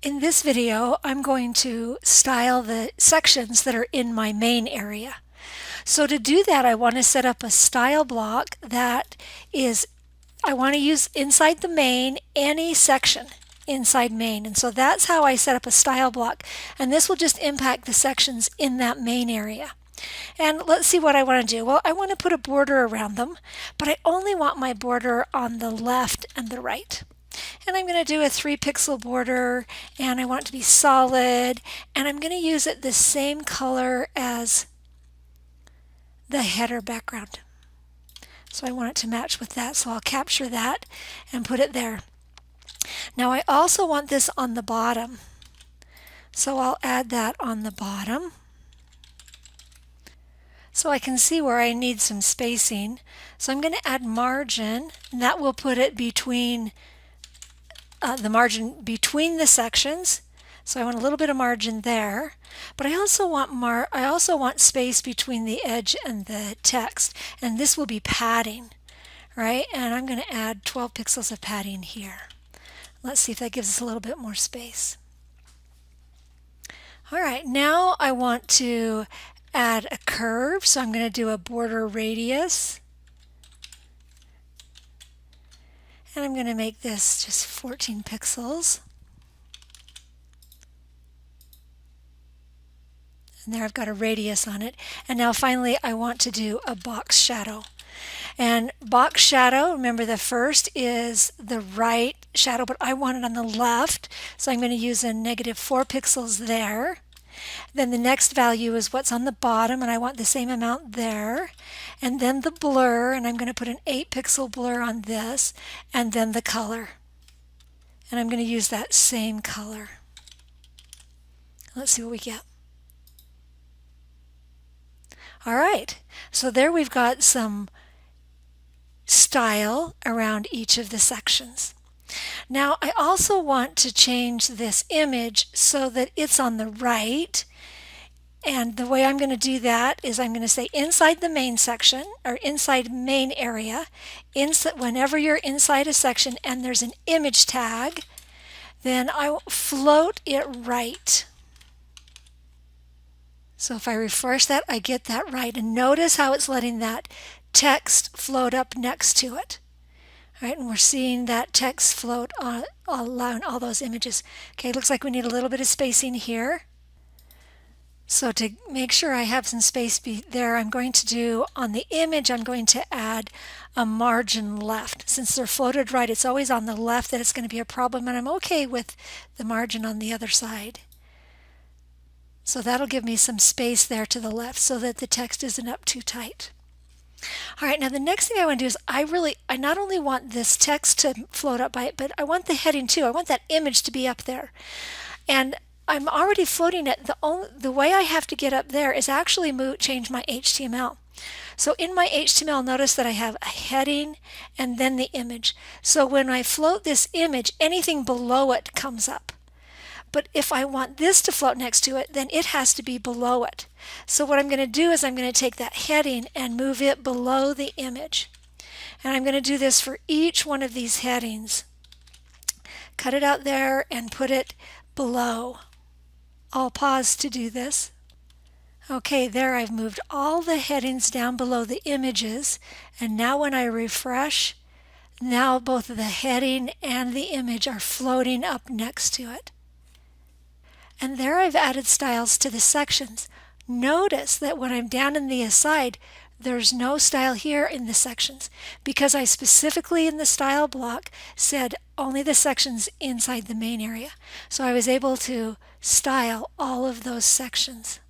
In this video, I'm going to style the sections that are in my main area. So to do that, I want to set up a style block that is, I want to use inside the main, any section inside main. And so that's how I set up a style block. And this will just impact the sections in that main area. And let's see what I want to do. Well, I want to put a border around them, but I only want my border on the left and the right. And I'm going to do a 3-pixel border, and I want it to be solid, and I'm going to use it the same color as the header background. So I want it to match with that, so I'll capture that and put it there. Now I also want this on the bottom, so I'll add that on the bottom. So I can see where I need some spacing. So I'm going to add margin, and that will put it between the margin between the sections. So I want a little bit of margin there, but I also want space between the edge and the text, and this will be padding, right? And I'm going to add 12 pixels of padding here. Let's see if that gives us a little bit more space. All right, now I want to add a curve, so I'm going to do a border radius. And I'm going to make this just 14 pixels. And there I've got a radius on it. And now finally I want to do a box shadow. And box shadow, remember the first is the right shadow, but I want it on the left. So I'm going to use a -4 pixels there. Then the next value is what's on the bottom, and I want the same amount there. And then the blur, and I'm going to put an 8-pixel blur on this, and then the color. And I'm going to use that same color. Let's see what we get. All right, so there we've got some style around each of the sections. Now I also want to change this image so that it's on the right, and the way I'm going to do that is I'm going to say inside the main section, or inside main area, whenever you're inside a section and there's an image tag, then I will float it right. So if I refresh that, I get that right, and notice how it's letting that text float up next to it. Right, and we're seeing that text float on all those images. Okay, looks like we need a little bit of spacing here. So to make sure I have some space there, I'm going to do, on the image, I'm going to add a margin left. Since they're floated right, it's always on the left that it's going to be a problem, and I'm okay with the margin on the other side. So that'll give me some space there to the left so that the text isn't up too tight. All right, now the next thing I want to do is I not only want this text to float up by it, but I want the heading too. I want that image to be up there. And I'm already floating it. The way I have to get up there is actually change my HTML. So in my HTML, notice that I have a heading and then the image. So when I float this image, anything below it comes up. But if I want this to float next to it, then it has to be below it. So what I'm going to do is I'm going to take that heading and move it below the image. And I'm going to do this for each one of these headings. Cut it out there and put it below. I'll pause to do this. Okay, there I've moved all the headings down below the images. And now when I refresh, now both the heading and the image are floating up next to it. And there I've added styles to the sections. Notice that when I'm down in the aside, there's no style here in the sections because I specifically in the style block said only the sections inside the main area. So I was able to style all of those sections.